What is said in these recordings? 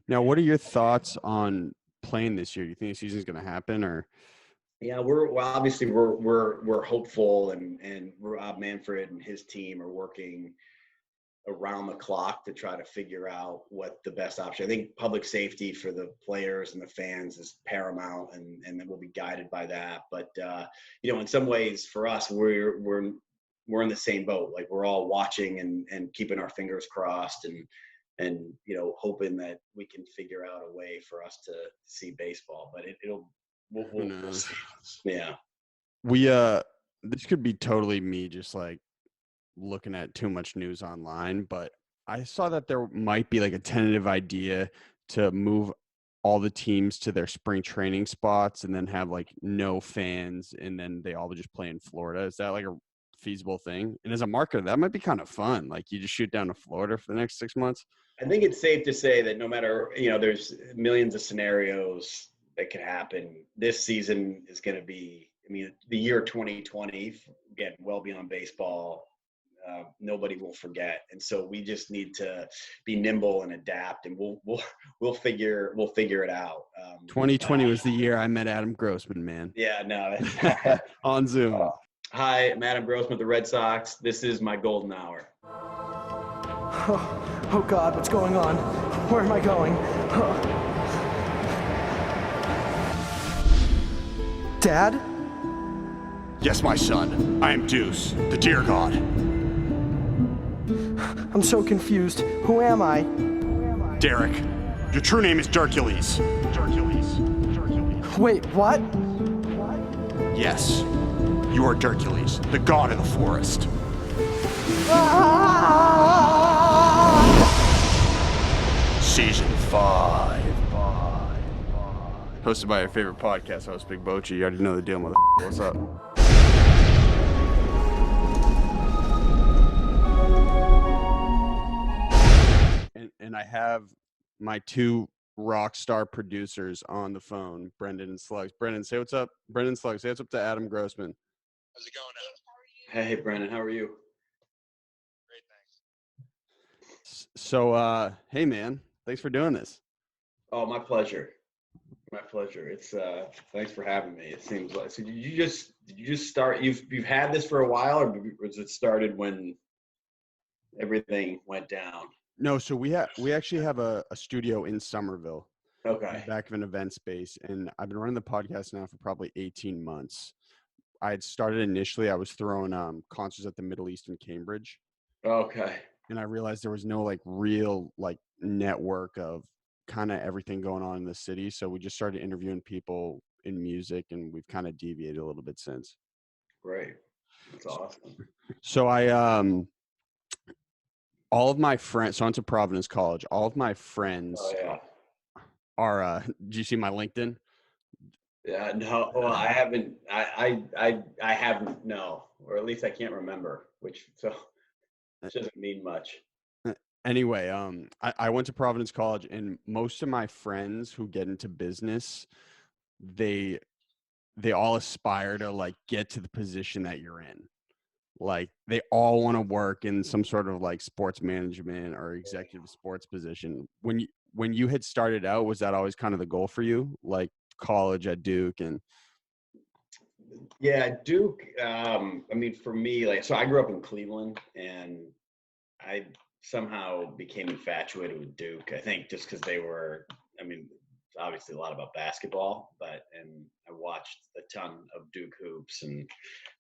Now, what are your thoughts on playing this year? Do you think the season's going to happen, or? Yeah, obviously we're hopeful, and Rob Manfred and his team are working around the clock to try to figure out what the best option. I think public safety for the players and the fans is paramount, and then we'll be guided by that. But in some ways for us, we're in the same boat. Like, we're all watching and keeping our fingers crossed, and hoping that we can figure out a way for us to see baseball. But we'll see. Yeah. This could be totally me just like looking at too much news online, but I saw that there might be like a tentative idea to move all the teams to their spring training spots and then have like no fans, and then they all would just play in Florida. Is that like a feasible thing? And as a marketer, that might be kind of fun. Like, you just shoot down to Florida for the next 6 months. I think it's safe to say that no matter, there's millions of scenarios that could happen. This season is going to be, the year 2020, again, well beyond baseball. Nobody will forget, and so we just need to be nimble and adapt, and we'll figure it out. 2020 was the year I met Adam Grossman, man. Yeah, no. On Zoom. Hi, I'm Adam Grossman with the Red Sox. This is my golden hour. Oh God, what's going on? Where am I going? Dad? Yes, my son. I am Deuce, the deer god. I'm so confused. Who am I? Derek. Your true name is Darkules. Wait, what? Yes. You are Darkules, the god of the forest. Season 5. Hosted by your favorite podcast host, Big Bochi. You already know the deal, mother. What's up? And I have my two rock star producers on the phone, Brendan and Slugs. Brendan, say what's up. Brendan, Slugs, say what's up to Adam Grossman. How's it going, Adam? Hey, Brendan, how are you? Great, thanks. So, hey, man, thanks for doing this. Oh, my pleasure. My pleasure. It's thanks for having me. It seems like, so did you just start? You've had this for a while, or was it started when everything went down? No, so we actually have a studio in Somerville. Okay. Back of an event space, and I've been running the podcast now for probably 18 months. I had started initially, I was throwing concerts at the Middle East in Cambridge. Okay. And I realized there was no like real like network of kind of everything going on in the city. So we just started interviewing people in music, and we've kind of deviated a little bit since. Great. That's awesome. So all of my friends, so I went to Providence College, all of my friends are, do you see my LinkedIn? Yeah, no, well, I haven't, I haven't, no, or at least I can't remember, which doesn't mean much. Anyway, I went to Providence College, and most of my friends who get into business, they all aspire to like get to the position that you're in. Like, they all want to work in some sort of like sports management or executive sports position. When you had started out, was that always kind of the goal for you? Like college at Duke? And yeah, Duke, for me, like, so I grew up in Cleveland, and I somehow became infatuated with Duke. I think just because they were, obviously a lot about basketball, and I watched a ton of Duke hoops, and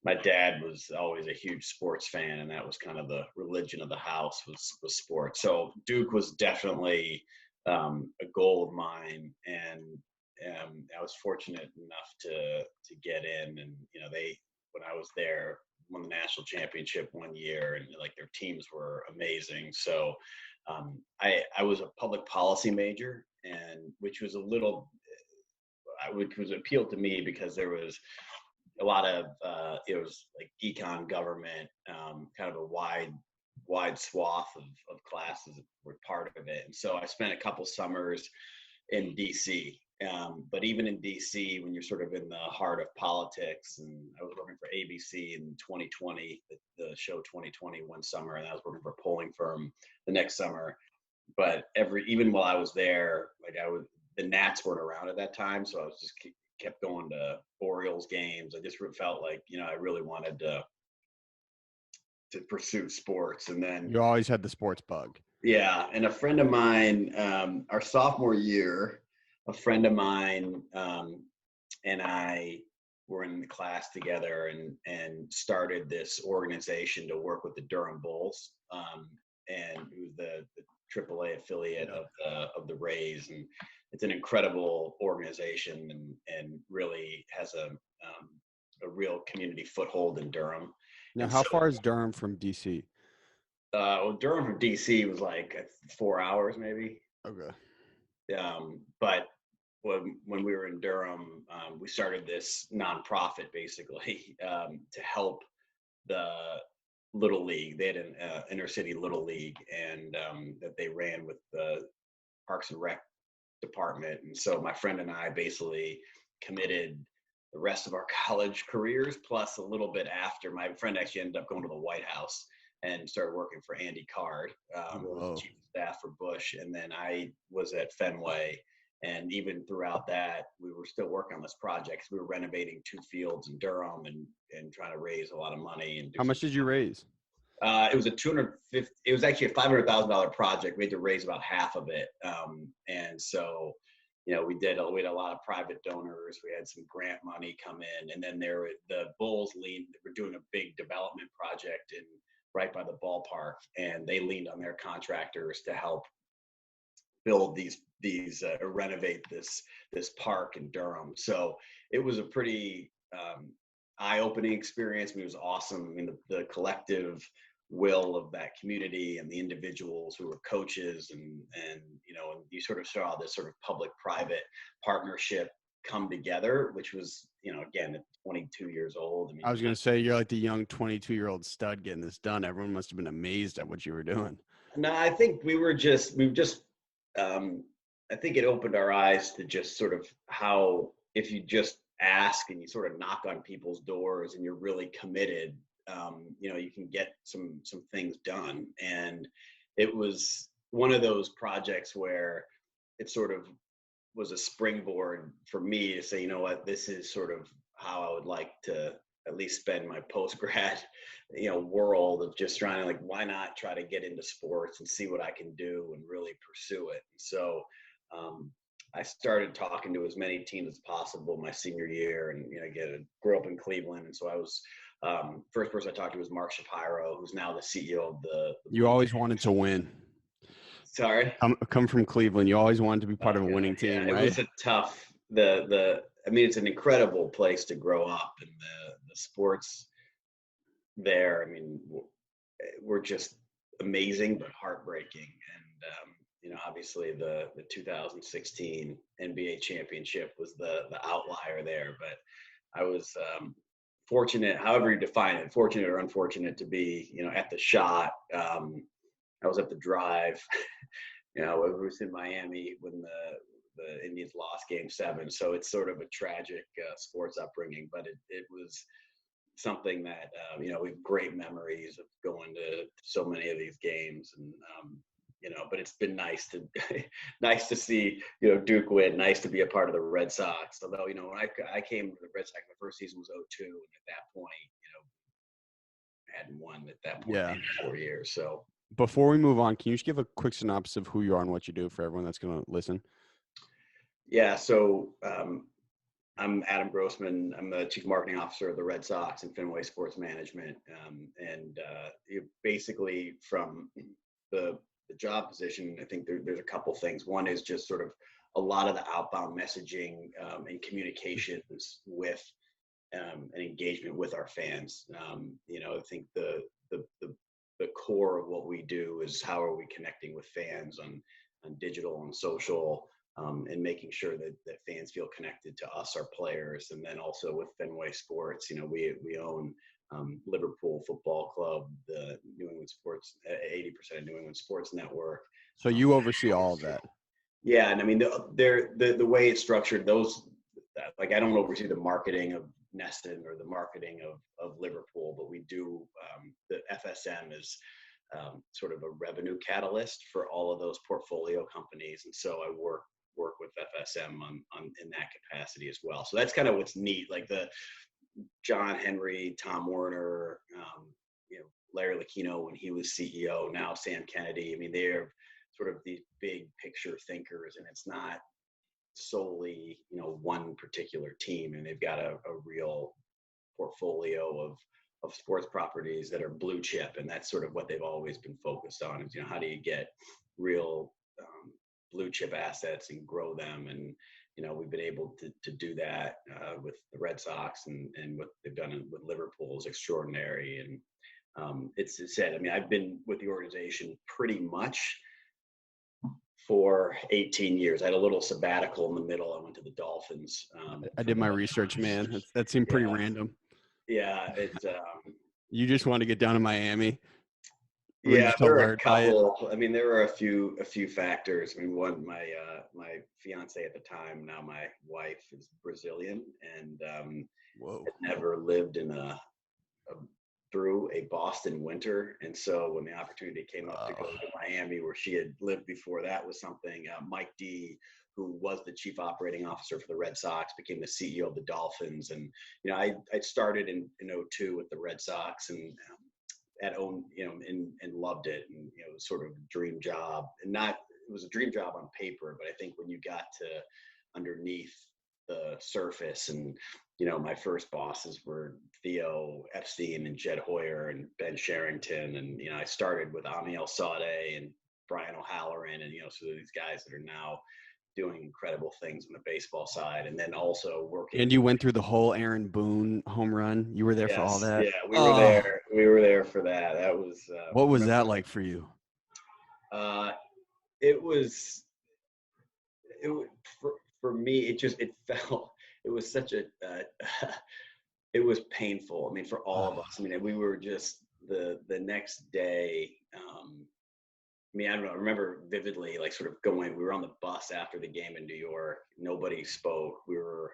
my dad was always a huge sports fan, and that was kind of the religion of the house was sports. So Duke was definitely a goal of mine, and I was fortunate enough to get in, and when I was there, won the national championship one year, and like their teams were amazing. So I was a public policy major, and which was appealed to me because there was a lot of it was like econ, government, kind of a wide swath of classes were part of it. And so I spent a couple summers in DC. But even in DC, when you're sort of in the heart of politics, and I was working for ABC in 2020, the show 2020 one summer, and I was working for a polling firm the next summer. But even while I was there, like the Nats weren't around at that time, so I was just kept going to Orioles games. I just felt like, I really wanted to pursue sports. And then You always had the sports bug. yeah, and a friend of mine, our sophomore year, a friend of mine and I were in the class together and started this organization to work with the Durham Bulls, and it was the AAA affiliate of the Rays, and it's an incredible organization and really has a real community foothold in Durham. Now, And how so, far is Durham from DC? well, Durham from DC was like 4 hours maybe. Okay. But when we were in Durham, we started this nonprofit basically to help the Little League. They had an inner city Little League, and that they ran with the Parks and Rec department. And so my friend and I basically committed the rest of our college careers, plus a little bit after. My friend actually ended up going to the White House and started working for Andy Card, who was the chief of staff for Bush. And then I was at Fenway. And even throughout that, we were still working on this project. We were renovating 2 fields in Durham and trying to raise a lot of money. And How much did you raise? It was it was actually a $500,000 project. We had to raise about half of it. And so, we had a lot of private donors. We had some grant money come in, and then the Bulls were doing a big development project right by the ballpark, and they leaned on their contractors to help build or renovate this park in Durham. So it was a pretty eye-opening experience. I mean, it was awesome. I mean, the collective will of that community and the individuals who were coaches and you sort of saw this sort of public-private partnership come together, which was, again, at 22 years old. I mean, I was going to say, you're like the young 22-year-old stud getting this done. Everyone must have been amazed at what you were doing. No, I think I think it opened our eyes to just sort of how, if you just ask and you sort of knock on people's doors and you're really committed, you can get some things done. And it was one of those projects where it sort of was a springboard for me to say, you know what, this is sort of how I would like to at least spend my post-grad, world of just trying to, like, why not try to get into sports and see what I can do and really pursue it. And so I started talking to as many teams as possible my senior year, and I grew up in Cleveland, and so I was first person I talked to was Mark Shapiro, who's now the CEO of the You always wanted to win. Sorry, come from Cleveland. You always wanted to be part of a winning team, right? It was a tough. I mean, it's an incredible place to grow up, and the sports there, I mean, were just amazing but heartbreaking. And obviously the 2016 NBA championship was the outlier there, but I was fortunate, however you define it, fortunate or unfortunate to be at the shot. I was at the drive. I was in Miami when the Indians lost Game 7, so it's sort of a tragic sports upbringing, but it was something that we have great memories of going to so many of these games, and but it's been nice to see Duke win, nice to be a part of the Red Sox. Although when I came to the Red Sox, my first season was 2002, and at that point hadn't won at that point in 4 years. So before we move on, can you just give a quick synopsis of who you are and what you do for everyone that's going to listen? Yeah, so I'm Adam Grossman. I'm the Chief Marketing Officer of the Red Sox and Fenway Sports Management. And basically from the job position, I think there's a couple things. One is just sort of a lot of the outbound messaging and communications with and engagement with our fans. I think the core of what we do is how are we connecting with fans on digital and social, and making sure that fans feel connected to us, our players. And then also with Fenway Sports, we own Liverpool Football Club, the New England Sports, 80% of New England Sports Network. So you oversee all of that. Yeah, and I mean the way it's structured, I don't oversee the marketing of Neston or the marketing of Liverpool, but we do. The FSM is sort of a revenue catalyst for all of those portfolio companies. And so I work with FSM on in that capacity as well. So that's kind of what's neat, like the John Henry, Tom Werner, Larry Lucchino when he was CEO, now Sam Kennedy. I mean, they're sort of these big picture thinkers, and it's not solely, one particular team, and they've got a real portfolio of sports properties that are blue chip, and that's sort of what they've always been focused on is, how do you get real blue chip assets and grow them. And we've been able to do that with the Red Sox, and what they've done with Liverpool is extraordinary. And it's said, I mean, I've been with the organization pretty much for 18 years. I had a little sabbatical in the middle. I went to the Dolphins. I did my research, man. That seemed pretty random. Yeah, it's. You just want to get down to Miami. Yeah, there are a couple. I mean, there were a few factors. I mean, one, my fiance at the time, now my wife, is Brazilian, and had never lived in through a Boston winter. And so when the opportunity came up to go to Miami, where she had lived before, that was something. Mike D, who was the chief operating officer for the Red Sox, became the CEO of the Dolphins. And, I started in 2002 with the Red Sox, and and loved it. And, it was sort of a dream job, and it was a dream job on paper, but I think when you got to underneath the surface, and, my first bosses were Theo Epstein and Jed Hoyer and Ben Sherrington. And, I started with Amiel Sade and Brian O'Halloran, and, so these guys that are now doing incredible things on the baseball side, and then also working. And you went through the whole Aaron Boone home run. You were there for all that. Yeah, we were there. We were there for that. That was. What was that like for you? It was for me. It felt. It was such a. It was painful. I mean, for all of us. I mean, we were just the next day. I mean, I don't know. I remember vividly, like, sort of going. We were on the bus after the game in New York. Nobody spoke. We were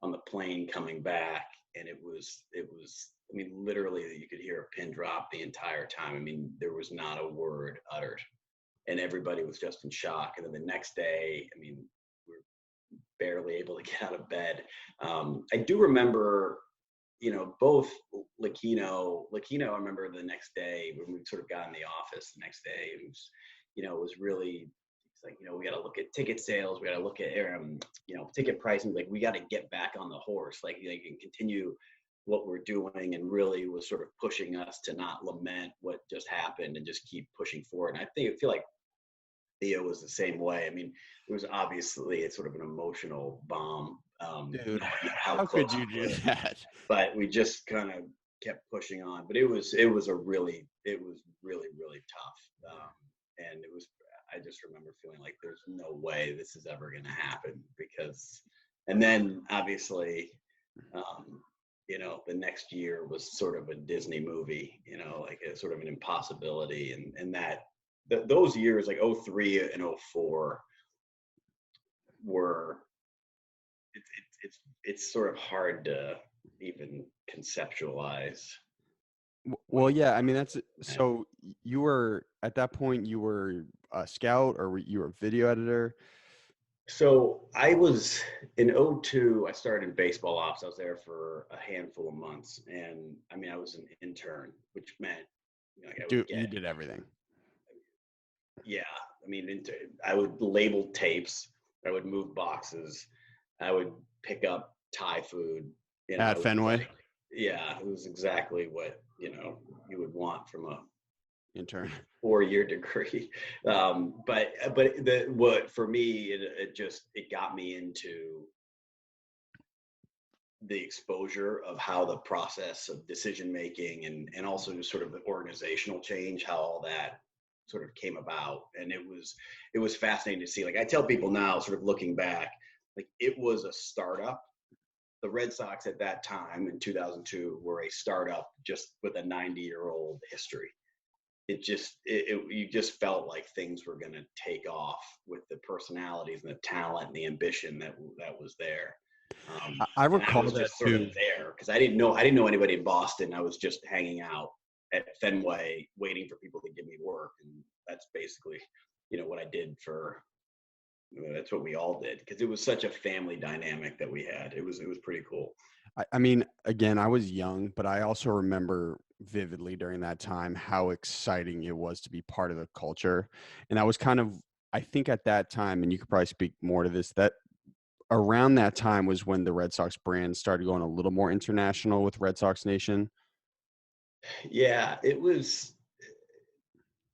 on the plane coming back, and it was. I mean, literally, you could hear a pin drop the entire time. I mean, there was not a word uttered, and everybody was just in shock. And then the next day, I mean, we were barely able to get out of bed. I do remember, both Lucchino, I remember the next day when we sort of got in the office the next day, it was, it was really, it's like, we got to look at ticket sales. We got to look at, ticket pricing. Like, we got to get back on the horse, and continue what we're doing, and really was sort of pushing us to not lament what just happened and just keep pushing forward. And I feel like Theo was the same way. I mean, it was obviously, it's sort of an emotional bomb. Dude, how could you do that? But we just kind of kept pushing on. But it was really tough. And it was, I just remember feeling like there's no way this is ever going to happen, because, and then obviously, the next year was sort of a Disney movie, like a sort of an impossibility. And that, those years, like 2003 and 2004 were, it's sort of hard to even conceptualize. Well, yeah, I mean, that's so. You were at that point, you were a scout, or you were a video editor? So I was in 2002. I started in baseball ops. I was there for a handful of months, and I mean, I was an intern, which meant you did everything. Yeah, I mean, I would label tapes. I would move boxes. I would pick up Thai food. At Fenway? Yeah, it was exactly what, you would want from a intern 4-year degree. But what for me, it got me into the exposure of how the process of decision making and also just sort of the organizational change, how all that sort of came about. And it was fascinating to see. Like, I tell people now, sort of looking back, like, it was a startup. The Red Sox at that time in 2002 were a startup just with a 90-year-old history. You just felt like things were going to take off with the personalities and the talent and the ambition that was there. I recall that just sort of there because I didn't know anybody in Boston. I was just hanging out at Fenway waiting for people to give me work. And that's basically, what I did that's what we all did, because it was such a family dynamic that we had. It was pretty cool. I mean, again, I was young, but I also remember vividly during that time how exciting it was to be part of the culture. And I was kind of, I think at that time, and you could probably speak more to this, that around that time was when the Red Sox brand started going a little more international with Red Sox Nation. Yeah, it was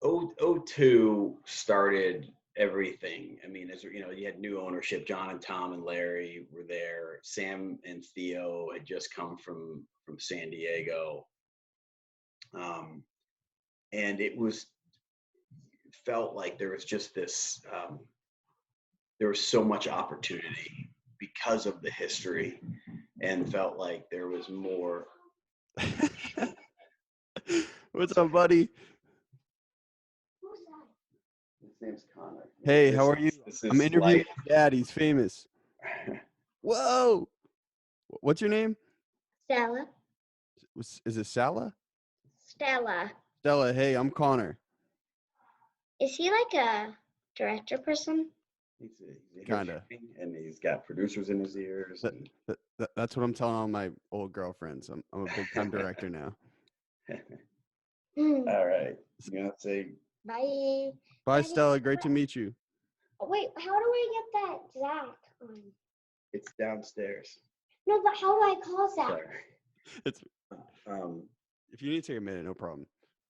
02 started everything. I mean, as you had new ownership. John and Tom and Larry were there. Sam and Theo had just come from San Diego. And it felt like there was just this, there was so much opportunity because of the history, and felt like there was more. What's up, buddy? His name's Conor. Hey, how are you? I'm interviewing his dad. He's famous. Whoa. What's your name? Stella. Is it Sala? Stella. Stella, hey, I'm Conor. Is he like a director person? He's Kinda. And he's got producers in his ears. That's what I'm telling all my old girlfriends. I'm a big time director now. All right. You gonna say Bye. Bye, Stella. Great to meet you. Oh, wait, how do I get that Zach on? it's downstairs? No, but how do I call Zach? Sorry. It's Um, if you need to take a minute, no problem.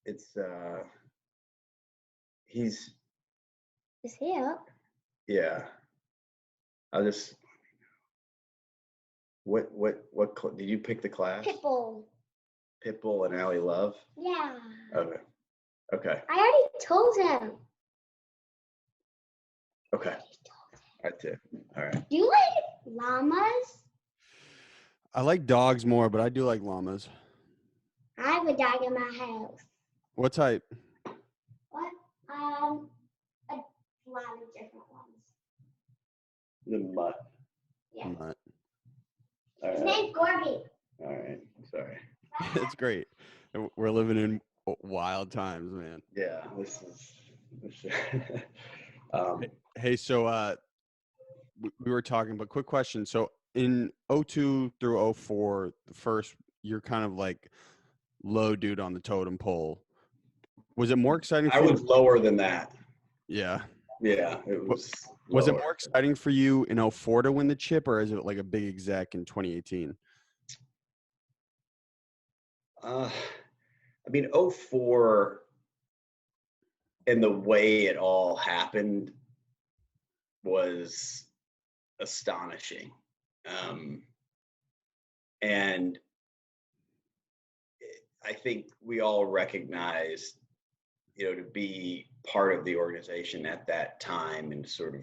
it's he's Is he up? yeah. I'll just what did you pick the class? Pitbull. Pitbull and Allie Love? Yeah. Okay. I already told him. Okay. That's it. All right. Do you like llamas? I like dogs more, but I do like llamas. I have a dog in my house. What type? What? A lot of different ones. The mutt. Yeah. Mutt. All His right. name's Gorby. All right. Sorry. It's great. We're living in wild times, man. Yeah. This is. Hey, so we were talking, but quick question. So in 02 through 04, the first, you're kind of like low dude on the totem pole. Was it more exciting for I you? was lower than that. Yeah. Yeah, it was. Was it lower. more exciting for you in 04 to win the chip, or is it like a big exec in 2018? I mean, 04 and the way it all happened was astonishing. And I think we all recognized, to be part of the organization at that time and sort of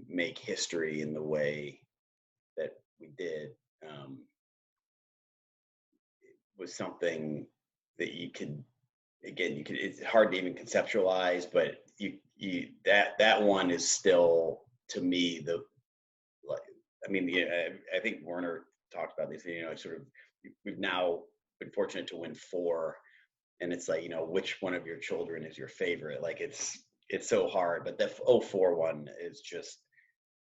make history in the way that we did, was something that it's hard to even conceptualize, but that one is still, to me, I think Werner talked about this, sort of, we've now been fortunate to win 4, and it's like, which one of your children is your favorite? Like, it's so hard, but the 04 one is just,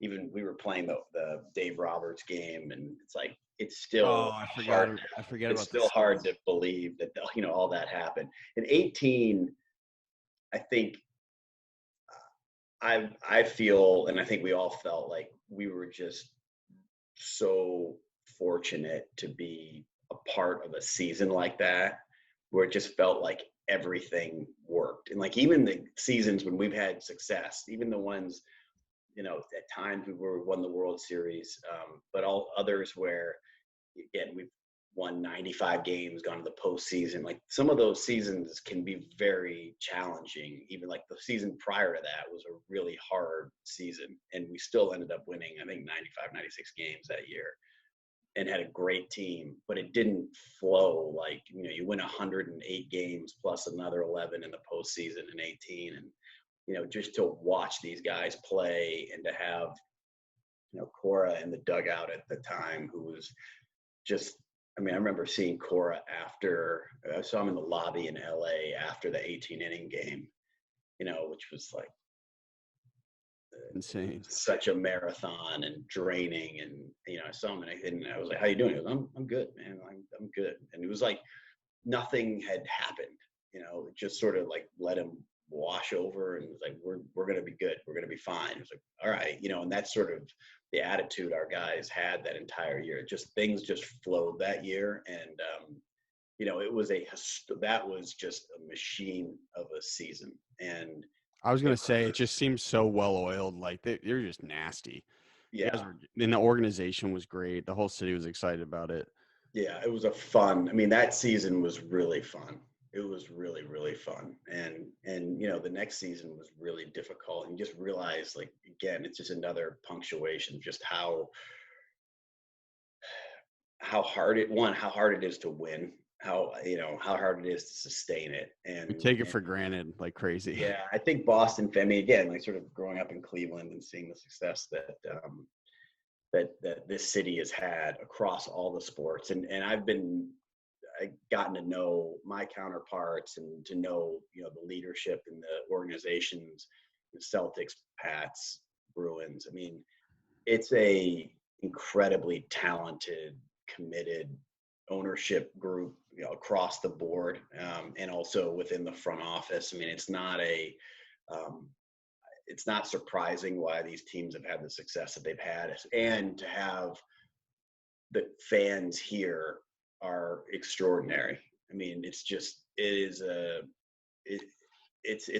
even we were playing the Dave Roberts game, and it's like, it's still I hard. forget It's about still hard to believe that all that happened. In 18, I think I feel, and I think we all felt like we were just so fortunate to be a part of a season like that, where it just felt like everything worked. And like, even the seasons when we've had success, even the ones, at times we won the World Series, but all others where, again, we've won 95 games, gone to the postseason. Like, some of those seasons can be very challenging. Even like the season prior to that was a really hard season, and we still ended up winning, I think, 95, 96 games that year, and had a great team. But it didn't flow like, you win 108 games plus another 11 in the postseason in 18, and just to watch these guys play, and to have Cora in the dugout at the time, who was just, I mean, I remember seeing Cora after I saw him in the lobby in LA after the 18-inning game, which was like Insane. such a marathon and draining. And I saw him and I was like, "How you doing?" He goes, "I'm good, man. I'm good." And it was like nothing had happened. It just sort of like let him wash over, and it was like, we're gonna be good. We're gonna be fine. It was like, all right, and that's sort of the attitude our guys had that entire year. Things just flowed that year, and that was just a machine of a season. And I was gonna say it just seems so well oiled. Like they're just nasty. You guys yeah, and the organization was great. The whole city was excited about it. yeah, it was a fun. I mean, that season was really fun. It was really, really fun. And the next season was really difficult. And you just realize, like, again, it's just another punctuation, just how hard it is to win, how hard it is to sustain it. And We take it for granted like crazy. yeah, I think Boston Fenway, again, like sort of growing up in Cleveland and seeing the success that this city has had across all the sports. And I've gotten to know my counterparts and to know, the leadership in the organizations, the Celtics, Pats, Bruins. I mean, it's a incredibly talented, committed ownership group, across the board, and also within the front office. I mean, it's not surprising why these teams have had the success that they've had, and to have the fans here are extraordinary. I mean, it's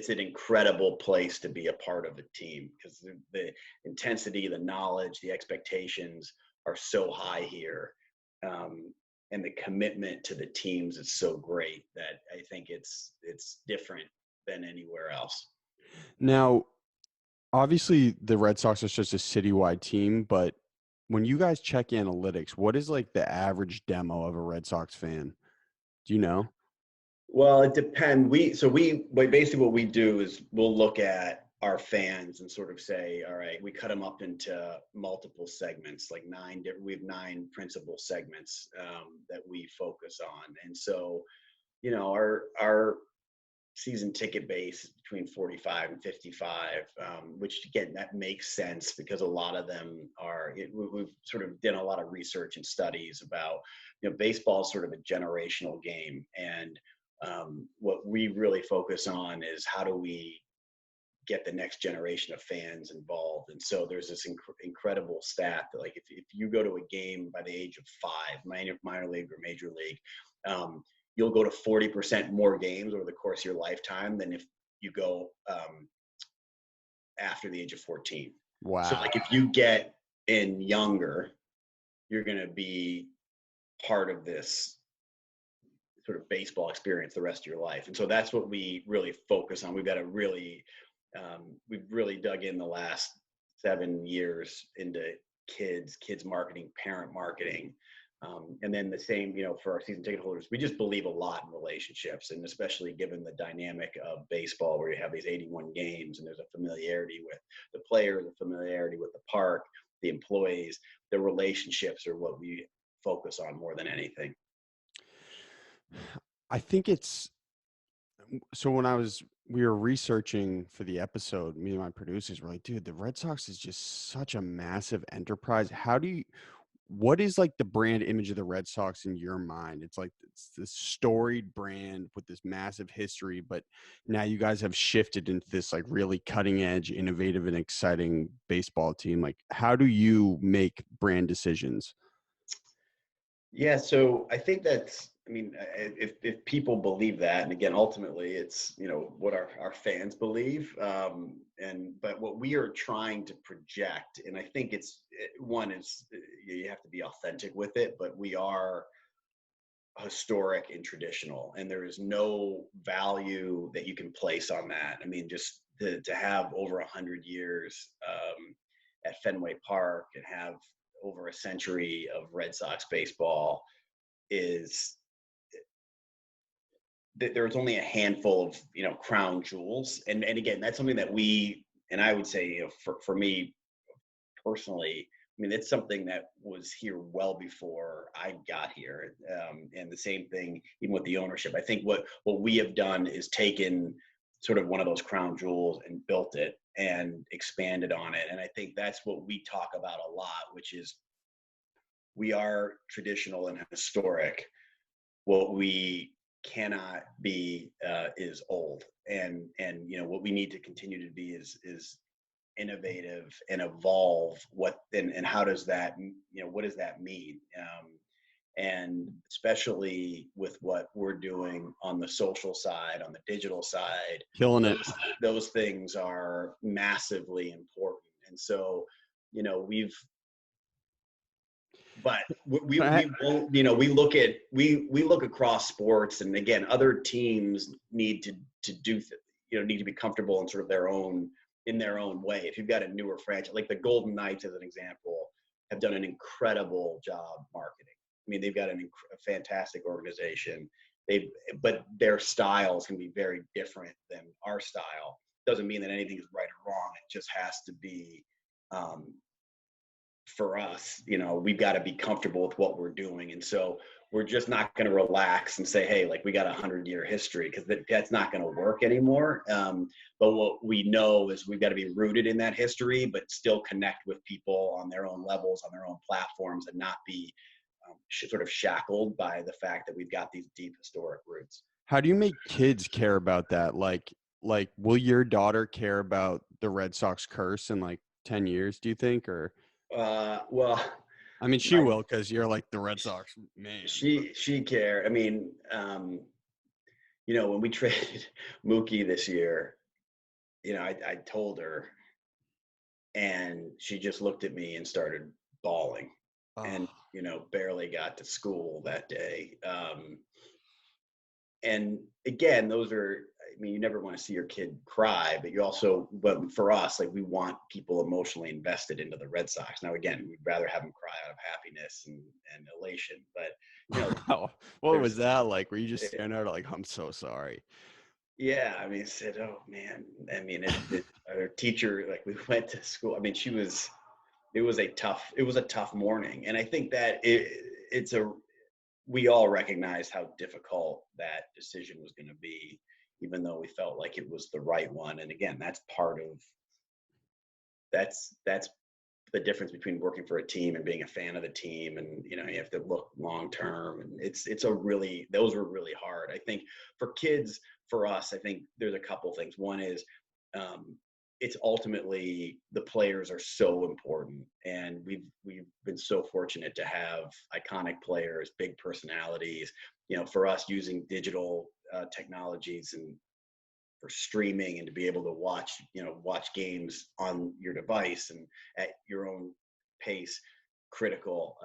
an incredible place to be a part of a team, because the intensity, the knowledge, the expectations are so high here. And the commitment to the teams is so great that I think it's different than anywhere else. Now, obviously, the Red Sox are just a citywide team, but when you guys check analytics, what is like the average demo of a Red Sox fan? Do you know? Well, it depends. Basically what we do is we'll look at our fans and sort of say, all right, we cut them up into multiple segments, like we have 9 principal segments that we focus on. And so, our season ticket base is between 45 and 55, which again, that makes sense because a lot of them we've sort of done a lot of research and studies about, baseball is sort of a generational game. And what we really focus on is how do we get the next generation of fans involved. And so there's this incredible stat that, like, if you go to a game by the age of 5, minor league or major league, you'll go to 40% more games over the course of your lifetime than if you go after the age of 14. Wow. So, like, if you get in younger, you're going to be part of this sort of baseball experience the rest of your life. And so that's what we really focus on. We've really dug in the last 7 years into kids marketing, parent marketing. And then the same, for our season ticket holders, we just believe a lot in relationships, and especially given the dynamic of baseball where you have these 81 games and there's a familiarity with the players, a familiarity with the park, the employees. The relationships are what we focus on more than anything. I think so when we were researching for the episode, me and my producers were like, dude, the Red Sox is just such a massive enterprise. What is like the brand image of the Red Sox in your mind? It's like it's this storied brand with this massive history, but now you guys have shifted into this like really cutting edge, innovative, and exciting baseball team. Like, how do you make brand decisions? Yeah, so I think if people believe that, and again, ultimately it's, what our fans believe. But what we are trying to project, and I think one is you have to be authentic with it, but we are historic and traditional, and there is no value that you can place on that. I mean, just to have over 100 years at Fenway Park and have over a century of Red Sox baseball there's only a handful of crown jewels. And again, that's something that I would say, for me personally, mean, it's something that was here well before I got here. And the same thing, even with the ownership. I think what we have done is taken sort of one of those crown jewels and built it and expanded on it. And I think that's what we talk about a lot, which is we are traditional and historic. What we cannot be is old. And what we need to continue to be is innovative and evolve. And how does that, what does that mean? And especially with what we're doing on the social side, on the digital side, Killing it. those things are massively important. And so, we won't, we look across sports, and again, other teams need to do, need to be comfortable in sort of in their own way. If you've got a newer franchise, like the Golden Knights as an example, have done an incredible job marketing. I mean, they've got a fantastic organization. But their styles can be very different than our style. Doesn't mean that anything is right or wrong. It just has to be, for us, we've got to be comfortable with what we're doing. And so we're just not going to relax and say, hey, like we got 100-year history, because that's not going to work anymore. But what we know is we've got to be rooted in that history, but still connect with people on their own levels, on their own platforms, and not be sort of shackled by the fact that we've got these deep historic roots. How do you make kids care about that? Like, will your daughter care about the Red Sox curse in like 10 years, do you think? Or well, I mean, she will, because you're like the Red Sox man. She care. I mean, when we traded Mookie this year, I told her, and she just looked at me and started bawling. Oh. And barely got to school that day. And again, those are, I mean, you never want to see your kid cry, but for us, like, we want people emotionally invested into the Red Sox. Now, again, we'd rather have them cry out of happiness and elation, but wow. What was that like? Were you just standing there like, I'm so sorry? Yeah, I mean, I said, oh man, I mean, our teacher, like, we went to school. I mean, it was a tough morning. And I think that we all recognized how difficult that decision was going to be, even though we felt like it was the right one. And again, that's the difference between working for a team and being a fan of the team. And, you have to look long-term, and those were really hard. I think for us, I think there's a couple things. One is, it's ultimately, the players are so important, and we've been so fortunate to have iconic players, big personalities. For us, using digital technologies and for streaming, and to be able to watch games on your device and at your own pace, critical.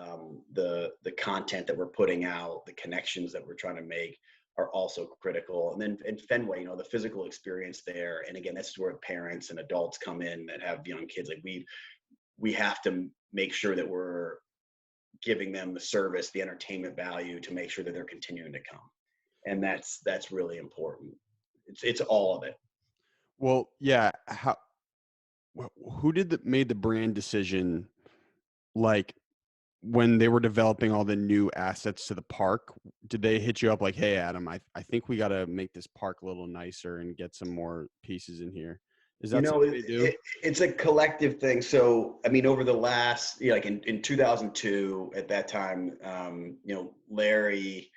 The content that we're putting out, the connections that we're trying to make are also critical. And then in Fenway, the physical experience there. And again, that's where parents and adults come in that have young kids. Like, we have to make sure that we're giving them the service, the entertainment value, to make sure that they're continuing to come. And that's really important. It's all of it. Well, yeah. Who made the brand decision, like, when they were developing all the new assets to the park? Did they hit you up like, hey, Adam, I think we got to make this park a little nicer and get some more pieces in here? Is that something they do? It's a collective thing. So, I mean, over the last, like in 2002, at that time, Larry,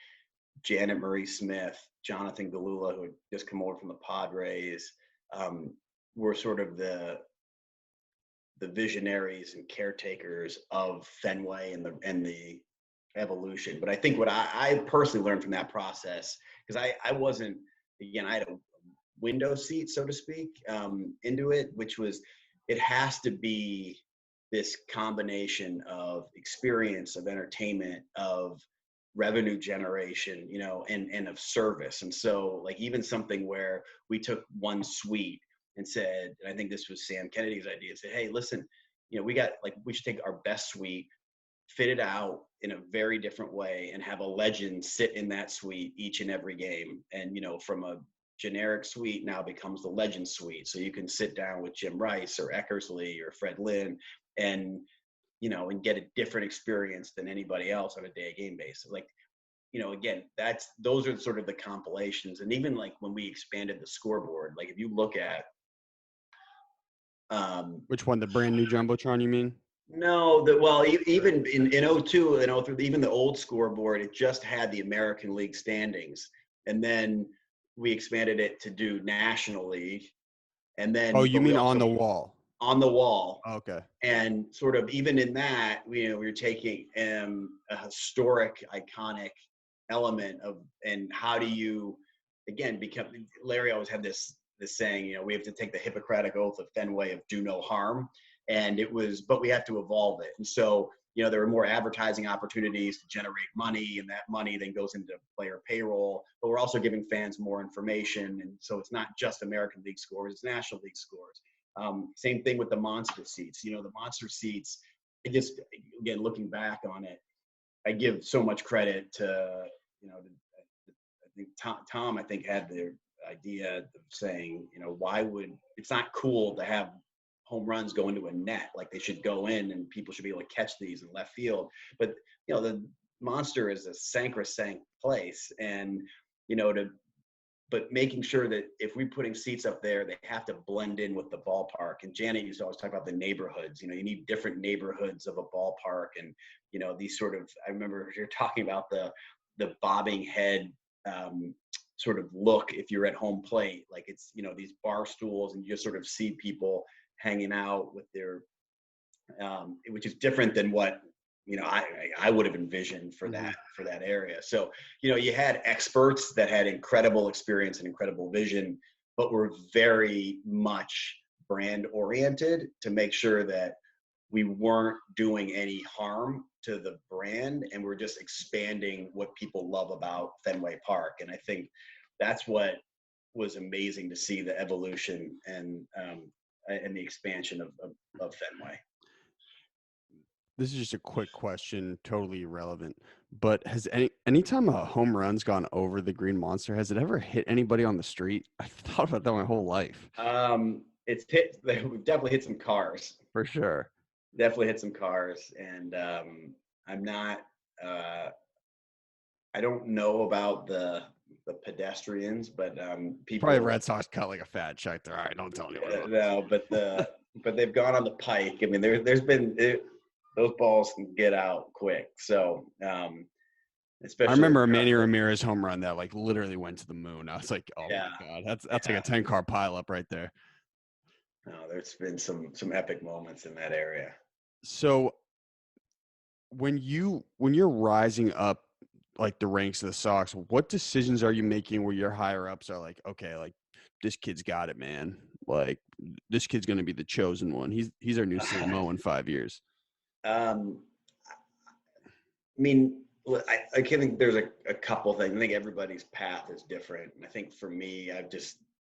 Janet Marie Smith, Jonathan Galula, who had just come over from the Padres, were sort of the visionaries and caretakers of Fenway and the evolution. But I think what I personally learned from that process, because I wasn't, again, I had a window seat, so to speak, into it, which was, it has to be this combination of experience, of entertainment, of revenue generation, and of service. And so, like, even something where we took one suite and said, and I think this was Sam Kennedy's idea, said, hey, listen, we should take our best suite, fit it out in a very different way, and have a legend sit in that suite each and every game. And, from a generic suite now becomes the legend suite. So you can sit down with Jim Rice or Eckersley or Fred Lynn, and and get a different experience than anybody else on a day game basis. Like, again, those are sort of the compilations. And even like when we expanded the scoreboard, like if you look at, Which one? The brand new Jumbotron, you mean? no, even in 02 and 03, even the old scoreboard, it just had the American League standings. And then we expanded it to do National League. And then, oh, you mean on the wall? On the wall. Okay. And sort of even in that, we were taking a historic, iconic element of, and how do you, again, become, Larry always had this saying, we have to take the Hippocratic Oath of Fenway of do no harm. And but we have to evolve it. And so, there are more advertising opportunities to generate money, and that money then goes into player payroll, but we're also giving fans more information. And so it's not just American League scores, it's National League scores. Same thing with the monster seats. The monster seats, again, looking back on it, I give so much credit to, I think Tom, had the idea of saying, it's not cool to have home runs go into a net. Like, they should go in and people should be able to catch these in left field. But, the monster is a sacrosanct place. And, but making sure that if we're putting seats up there, they have to blend in with the ballpark. And Janet used to always talk about the neighborhoods. You need different neighborhoods of a ballpark. And, these sort of, I remember you're talking about the bobbing head sort of look if you're at home plate. Like, it's, these bar stools, and you just sort of see people hanging out with their, which is different than what, I would have envisioned for that, for that area. So, you had experts that had incredible experience and incredible vision, but were very much brand oriented to make sure that we weren't doing any harm to the brand, and we're just expanding what people love about Fenway Park. And I think that's what was amazing to see, the evolution and the expansion of Fenway. This is just a quick question, totally irrelevant. But has anytime a home run's gone over the Green Monster, has it ever hit anybody on the street? I've thought about that my whole life. We've definitely hit some cars. For sure. Definitely hit some cars. And I'm not, I don't know about the pedestrians, but people. Probably Red Sox cut like a fat check there. All right, don't tell anyone. No, but they've gone on the pike. I mean, there's been those balls can get out quick. So, especially. I remember a Manny Ramirez home run that like literally went to the moon. I was like, oh my God, that's like a 10-car pileup right there. No, there's been some epic moments in that area. So when you're rising up like the ranks of the Sox, what decisions are you making where your higher ups are like, okay, like this kid's got it, man. Like this kid's going to be the chosen one. He's our new CMO in 5 years. I mean, I think there's a couple things. I think everybody's path is different. And I think for me,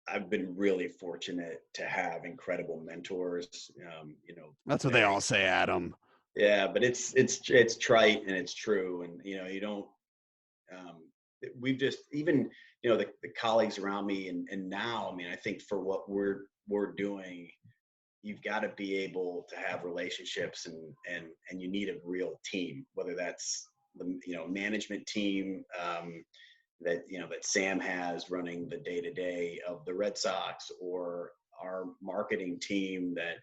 I've been really fortunate to have incredible mentors. That's what they all say, Adam. Yeah, but it's trite and it's true. And, you don't, we've just, even, the colleagues around me and now, I mean, I think for what we're doing, you've got to be able to have relationships and you need a real team, whether that's the, management team, that Sam has running the day-to-day of the Red Sox, or our marketing team that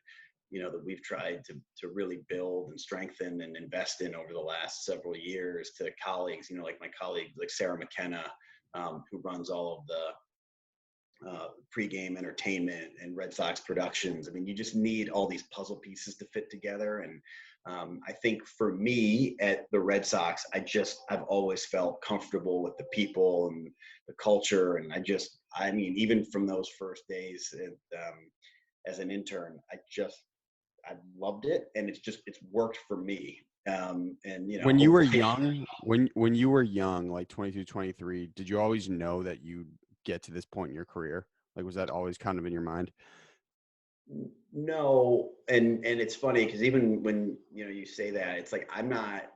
that we've tried to really build and strengthen and invest in over the last several years, to colleagues, like my colleague, like Sarah McKenna, who runs all of the pregame entertainment and Red Sox Productions. I mean, you just need all these puzzle pieces to fit together. And I think for me at the Red Sox, I've always felt comfortable with the people and the culture. And I mean, even from those first days as an intern, I loved it, and it's worked for me. And when you were young, when you were young, like 22, 23, did you always know that you'd get to this point in your career? Like, was that always kind of in your mind? No. And it's funny because even when, you say that, it's like,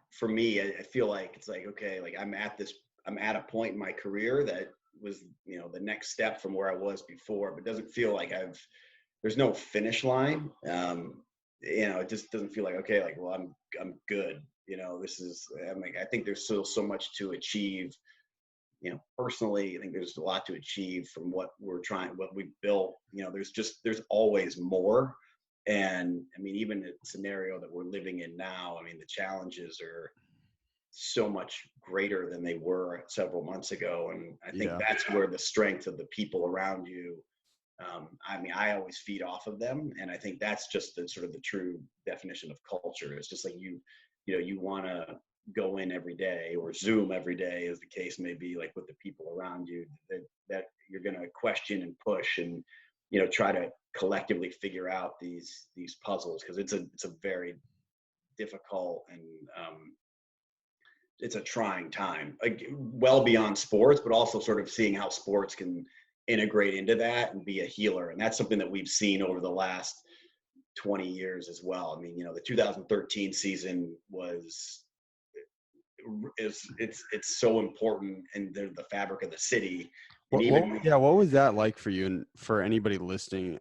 for me, I feel like it's like, okay, like I'm at a point in my career that was, the next step from where I was before, but it doesn't feel like there's no finish line. it just doesn't feel like, okay, like, well, I'm good. This is, I think there's still so much to achieve. Personally, I think there's a lot to achieve from what we've built. There's always more. And even the scenario that we're living in now, the challenges are so much greater than they were several months ago. And I think that's where the strength of the people around you, I always feed off of them. And I think that's just the sort of the true definition of culture. It's just like, you want to go in every day or Zoom every day, as the case may be, like with the people around you that you're going to question and push and, try to collectively figure out these puzzles. Cause it's a very difficult and, it's a trying time, like well beyond sports, but also sort of seeing how sports can integrate into that and be a healer. And that's something that we've seen over the last 20 years as well. The 2013 season it's so important, and they're the fabric of the city. And what was that like for you? And for anybody listening,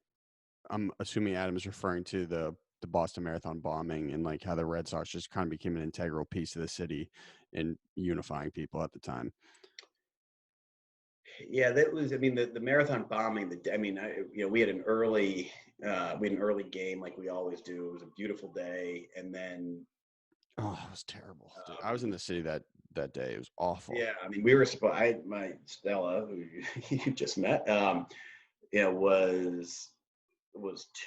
I'm assuming Adam is referring to the Boston Marathon bombing and like how the Red Sox just kind of became an integral piece of the city and unifying people at the time. Yeah, that was, the marathon bombing, we had an early game like we always do. It was a beautiful day. And then, oh, it was terrible. Dude, I was in the city that day. It was awful. Yeah. We were supposed, my Stella, who you just met, was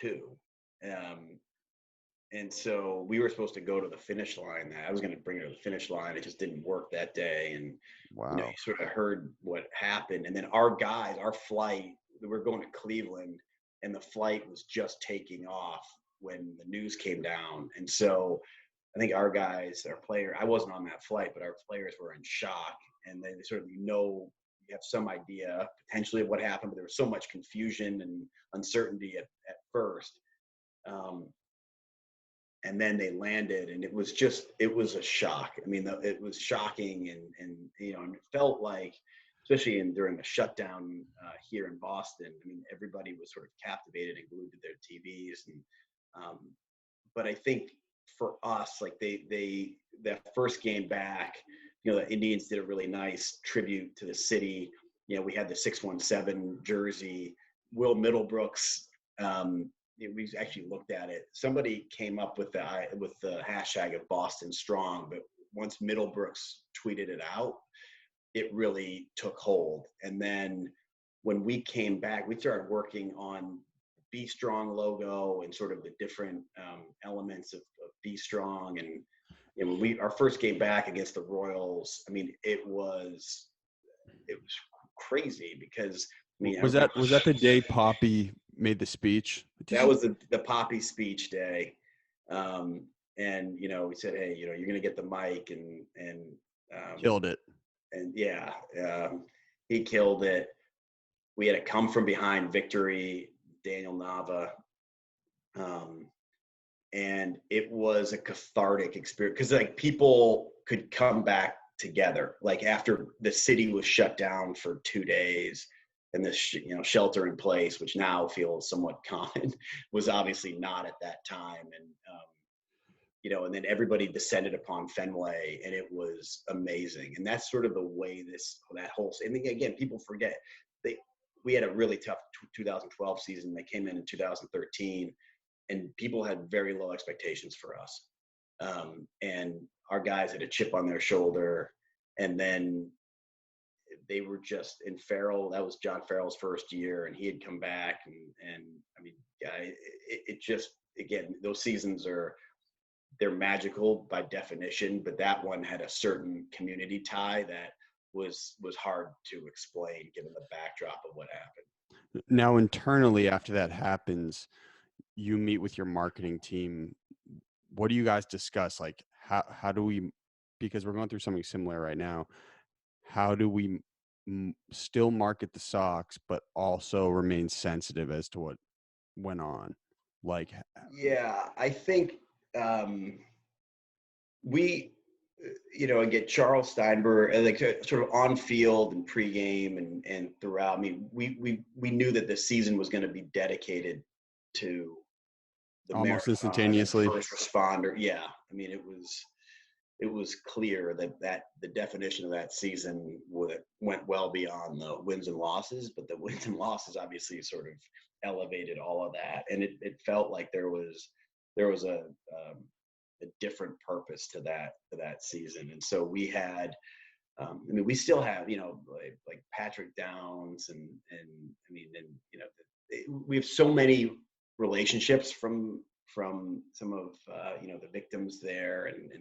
2. And so we were supposed to go to the finish line. I was going to bring her to the finish line. It just didn't work that day. And, wow. You sort of heard what happened. And then our flight, we're going to Cleveland, and the flight was just taking off when the news came down. And so I think our player, I wasn't on that flight, but our players were in shock. And they sort of, you have some idea potentially of what happened, but there was so much confusion and uncertainty at first. And then they landed, and it was a shock. It was shocking, and it felt like, especially during the shutdown here in Boston, everybody was sort of captivated and glued to their TVs. And but I think for us, like that first game back, the Indians did a really nice tribute to the city. We had the 617 jersey. Will Middlebrooks. We actually looked at it. Somebody came up with the hashtag of Boston Strong, but once Middlebrooks tweeted it out, it really took hold. And then when we came back, we started working on Be Strong logo and sort of the different elements of Be Strong. And when our first game back against the Royals, it was crazy because was that the day Poppy made the speech? That was the Poppy speech day. And we said, hey, you're going to get the mic, and killed it. And he killed it. We had a come from behind victory, Daniel Nava. And it was a cathartic experience because like people could come back together, like after the city was shut down for 2 days. And this, shelter in place, which now feels somewhat common, was obviously not at that time. And, and then everybody descended upon Fenway, and it was amazing. And that's sort of the way and again, people forget we had a really tough 2012 season. They came in 2013, and people had very low expectations for us. And our guys had a chip on their shoulder, and then they were just in Farrell. That was John Farrell's first year, and he had come back. And it just, again, those seasons they're magical by definition, but that one had a certain community tie that was hard to explain given the backdrop of what happened. Now, internally, after that happens, you meet with your marketing team. What do you guys discuss? Like, how do we, because we're going through something similar right now, how do we still market the Sox, but also remain sensitive as to what went on? Like, yeah, I think we, and get Charles Steinberg, like sort of on field and pregame and throughout. We knew that the season was going to be dedicated to almost marathon and instantaneously. first responder. Yeah, I mean, it was clear that the definition of that season went well beyond the wins and losses, but the wins and losses obviously sort of elevated all of that, and it felt like there was a different purpose to that season. And so we had, I mean, we still have, like Patrick Downs and we have so many relationships from some of the victims there, and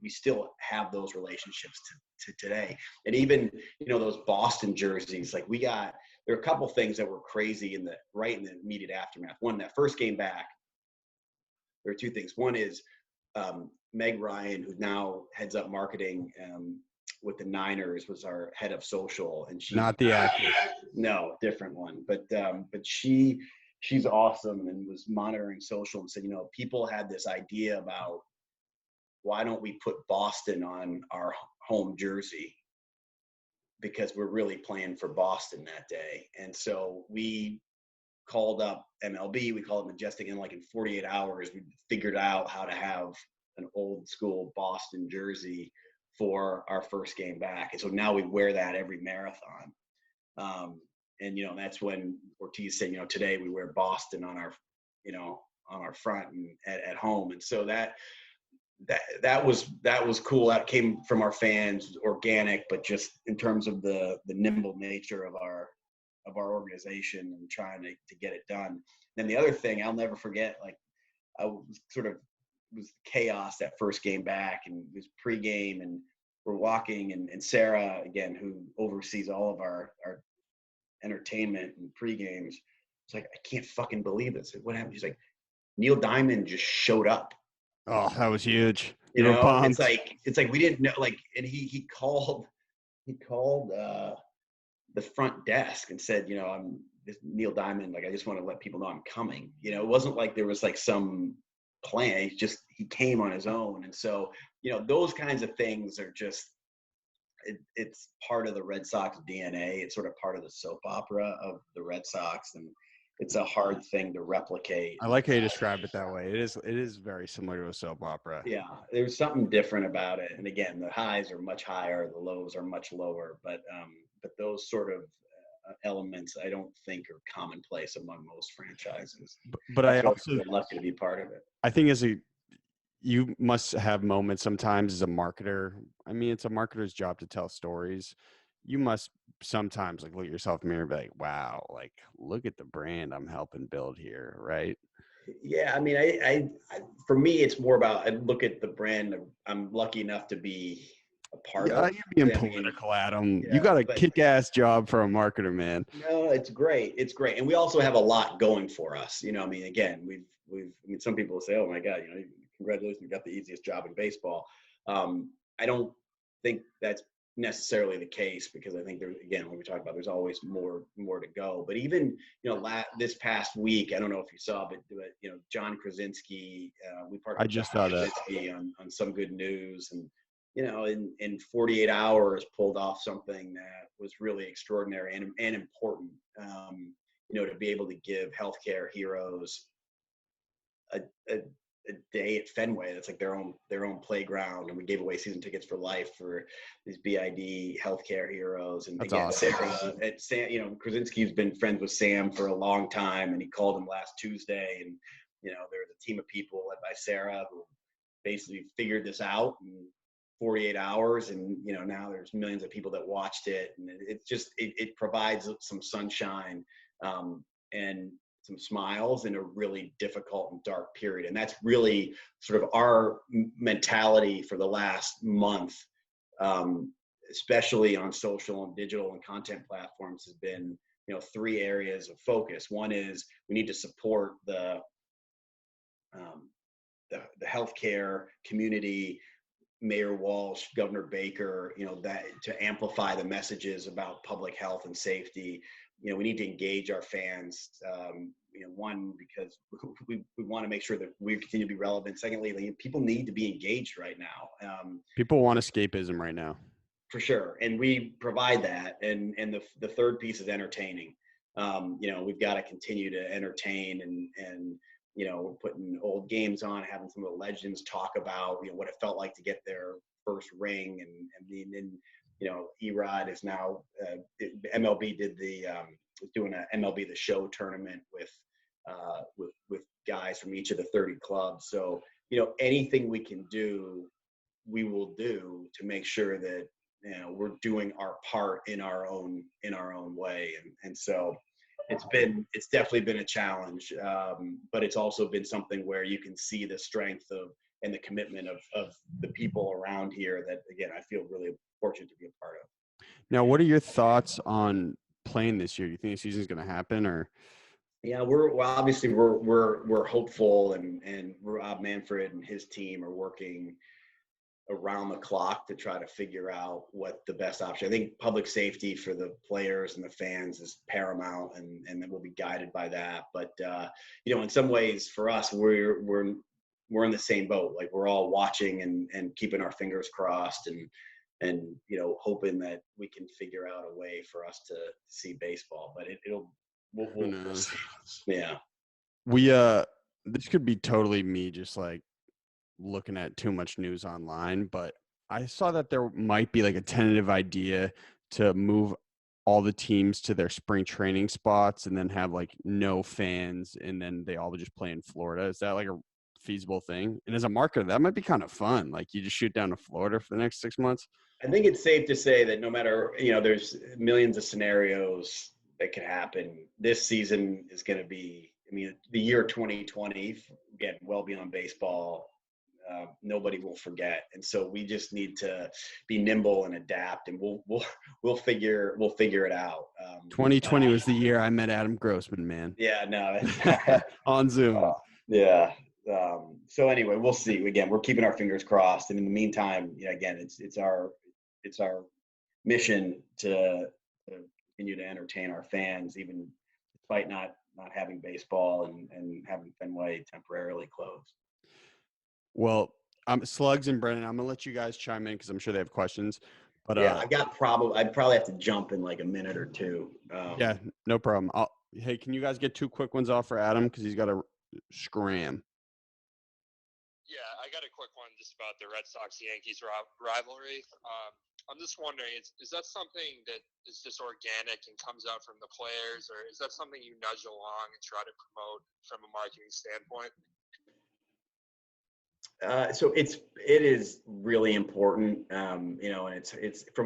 we still have those relationships to today. And even those Boston jerseys, like there are a couple things that were crazy in the immediate aftermath. One, that first game back, there are two things. One is Meg Ryan, who now heads up marketing with the Niners, was our head of social, and she Not the actress. No, different one, but she's awesome, and was monitoring social and said, people had this idea about why don't we put Boston on our home jersey, because we're really playing for Boston that day. And so we called up MLB, we called it Majestic, and like in 48 hours, we figured out how to have an old school Boston jersey for our first game back. And so now we wear that every marathon. And that's when Ortiz said, today we wear Boston on our front and at home. And so that was cool. That came from our fans, organic, but just in terms of the nimble nature of our organization and trying to get it done. Then the other thing I'll never forget, like I was chaos that first game back, and it was pregame, and we're walking, and Sarah, again, who oversees all of our entertainment and pre-games, it's like, I can't fucking believe this. What happened? She's like, Neil Diamond just showed up. Oh, that was huge. It's like we didn't know, like, and he called the front desk and said, I'm this Neil Diamond, like, I just want to let people know I'm coming. It wasn't like there was like some plan. He came on his own. And so, those kinds of things are just, it's part of the Red Sox DNA. It's sort of part of the soap opera of the Red Sox, and it's a hard thing to replicate. I like how you described it that way. It is very similar to a soap opera. Yeah, there's something different about it. And again, the highs are much higher, the lows are much lower, but those sort of elements I don't think are commonplace among most franchises. But I also feel lucky to be part of it. I think you must have moments sometimes as a marketer. I mean, it's a marketer's job to tell stories. You must sometimes like look at yourself in the mirror and be like, wow, like look at the brand I'm helping build here, right? Yeah, I mean, I for me, it's more about, I look at the brand I'm lucky enough to be a part of. You're being political, Adam. You got a kick-ass job for a marketer, man. No, it's great. It's great. And we also have a lot going for us. I mean, again, some people say, oh my God, congratulations, you got the easiest job in baseball. I don't think that's necessarily the case, because I think there's, again, when we talk about, there's always more to go. But even this past week, I don't know if you saw, but John Krasinski, we partnered. I just saw that on Some Good News, and in 48 hours pulled off something that was really extraordinary and important. To be able to give healthcare heroes a day at Fenway that's like their own playground, and we gave away season tickets for life for these BID healthcare heroes. And that's again, awesome. Sam, Krasinski's been friends with Sam for a long time, and he called him last Tuesday, and there was a team of people led by Sarah who basically figured this out in 48 hours, and now there's millions of people that watched it, and it provides some sunshine and some smiles in a really difficult and dark period. And that's really sort of our mentality for the last month, especially on social and digital and content platforms, has been, three areas of focus. One is we need to support the healthcare community, Mayor Walsh, Governor Baker, that to amplify the messages about public health and safety. We need to engage our fans. One, because we want to make sure that we continue to be relevant. Secondly, people need to be engaged right now. People want escapism right now. For sure. And we provide that. And the third piece is entertaining. We've got to continue to entertain and we're putting old games on, having some of the legends talk about, what it felt like to get their first ring. And Erod is now, MLB did doing a MLB The Show tournament with guys from each of the 30 clubs. So, anything we can do, we will do to make sure that, we're doing our part in our own way. And so it's definitely been a challenge. But it's also been something where you can see the strength and the commitment of the people around here that, again, I feel really fortunate to be a part of. Now, what are your thoughts on playing this year? Do you think the season's going to happen, or? Yeah, obviously we're hopeful, and Rob Manfred and his team are working around the clock to try to figure out what the best option. I think public safety for the players and the fans is paramount, and then we'll be guided by that. But in some ways for us, we're in the same boat. Like, we're all watching and keeping our fingers crossed and hoping that we can figure out a way for us to see baseball. But we'll see. Yeah. This could be totally me just like looking at too much news online, but I saw that there might be like a tentative idea to move all the teams to their spring training spots and then have like no fans, and then they all would just play in Florida. Is that like a feasible thing? And as a marketer, that might be kind of fun. Like, you just shoot down to Florida for the next 6 months. I think it's safe to say that no matter, there's millions of scenarios that could happen. This season is going to be, the year 2020, again, well beyond baseball. Nobody will forget, and so we just need to be nimble and adapt, and we'll figure it out. 2020 was the year I met Adam Grossman, man. Yeah, no, on Zoom. Yeah. So anyway, we'll see. Again, we're keeping our fingers crossed, and in the meantime, again, it's our mission to continue to entertain our fans, even despite not having baseball and having Fenway temporarily closed. Well, Slugs and Brennan, I'm gonna let you guys chime in because I'm sure they have questions. But yeah, I'd probably have to jump in like a minute or two. Yeah, no problem. Hey, can you guys get 2 quick ones off for Adam because he's got to scram? Yeah, I got a quick one just about the Red Sox-Yankees rivalry. I'm just wondering, is that something that is just organic and comes out from the players, or is that something you nudge along and try to promote from a marketing standpoint? So it is really important, and it's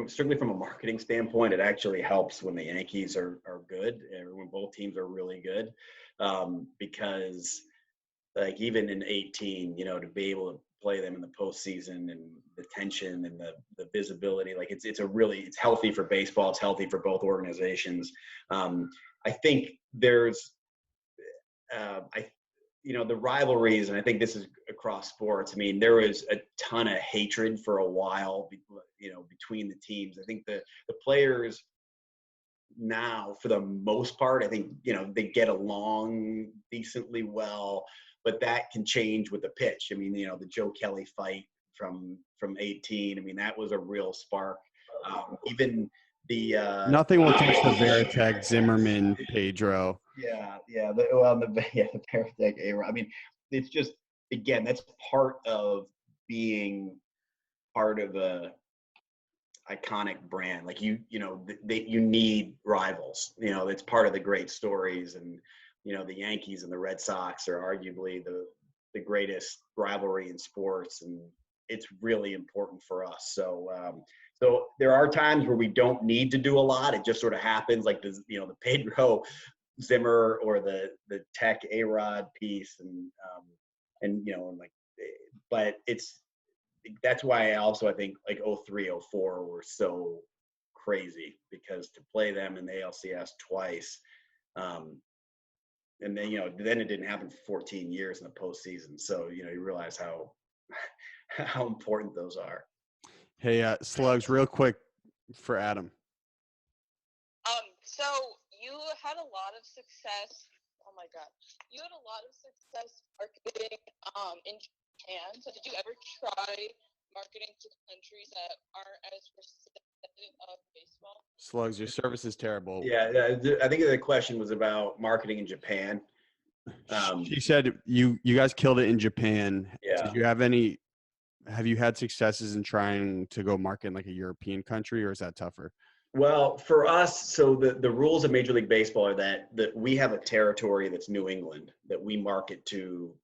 strictly from a marketing standpoint. It actually helps when the Yankees are good, and when both teams are really good, because like even in 18, to be able to play them in the postseason and the tension and the visibility, like it's healthy for baseball. It's healthy for both organizations. I think there's the rivalries, and I think this is across sports. There was a ton of hatred for a while, between the teams. I think the players now, for the most part, I think, they get along decently well, but that can change with the pitch. The Joe Kelly fight from 18, that was a real spark. Even the nothing will touch the Veritek, Zimmerman, Pedro. The Veritek era. It's just, again, that's part of being part of a iconic brand. Like you need rivals. It's part of the great stories, and the Yankees and the Red Sox are arguably the greatest rivalry in sports, and it's really important for us. So there are times where we don't need to do a lot. It just sort of happens, like the Pedro Zimmer or the Tech A-Rod piece, but that's why I think like 03, 04 were so crazy, because to play them in the ALCS twice, and then then it didn't happen for 14 years in the postseason. So you realize how important those are. Hey, Slugs, real quick for Adam. So you had a lot of success. Oh my God, you had a lot of success marketing in Japan. So did you ever try marketing to countries that aren't as receptive of baseball? Slugs, your service is terrible. Yeah, I think the question was about marketing in Japan. She said you guys killed it in Japan. Yeah. Did you have you had successes in trying to go market in like a European country, or is that tougher? Well, for us, so the rules of Major League Baseball are that we have a territory that's New England that we market to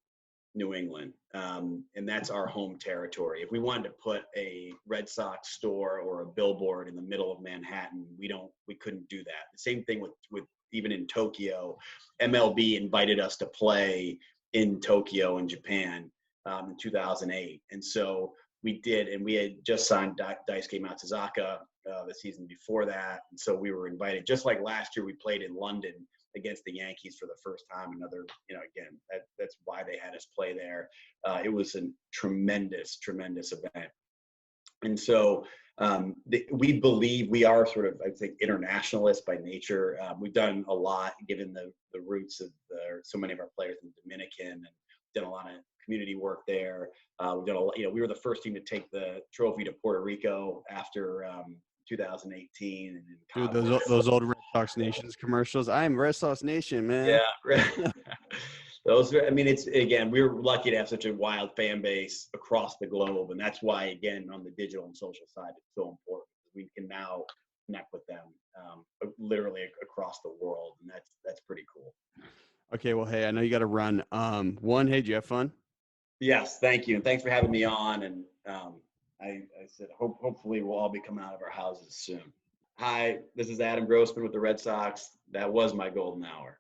New England, and that's our home territory. If we wanted to put a Red Sox store or a billboard in the middle of Manhattan, we couldn't do that. The same thing with even in Tokyo. MLB invited us to play in Tokyo in Japan in 2008, and so we did, and we had just signed Daisuke Matsuzaka the season before that, and so we were invited. Just like last year, we played in London against the Yankees for the first time. Another, again, that's why they had us play there. It was a tremendous event. And so we believe we are sort of, I think, internationalists by nature. We've done a lot given the roots of so many of our players in the Dominican, and done a lot of community work there. We've done a lot, we were the first team to take the trophy to Puerto Rico after 2018. And Dude, those old Red Sox Nations commercials. I am Red Sox Nation, man. Yeah. Those are, it's, again, we were lucky to have such a wild fan base across the globe. And that's why, again, on the digital and social side, it's so important. We can now connect with them literally across the world. And that's pretty cool. Okay. Well, hey, I know you got to run. Hey, did you have fun? Yes. Thank you. And thanks for having me on. And I said, hopefully we'll all be coming out of our houses soon. Hi, this is Adam Grossman with the Red Sox. That was my golden hour.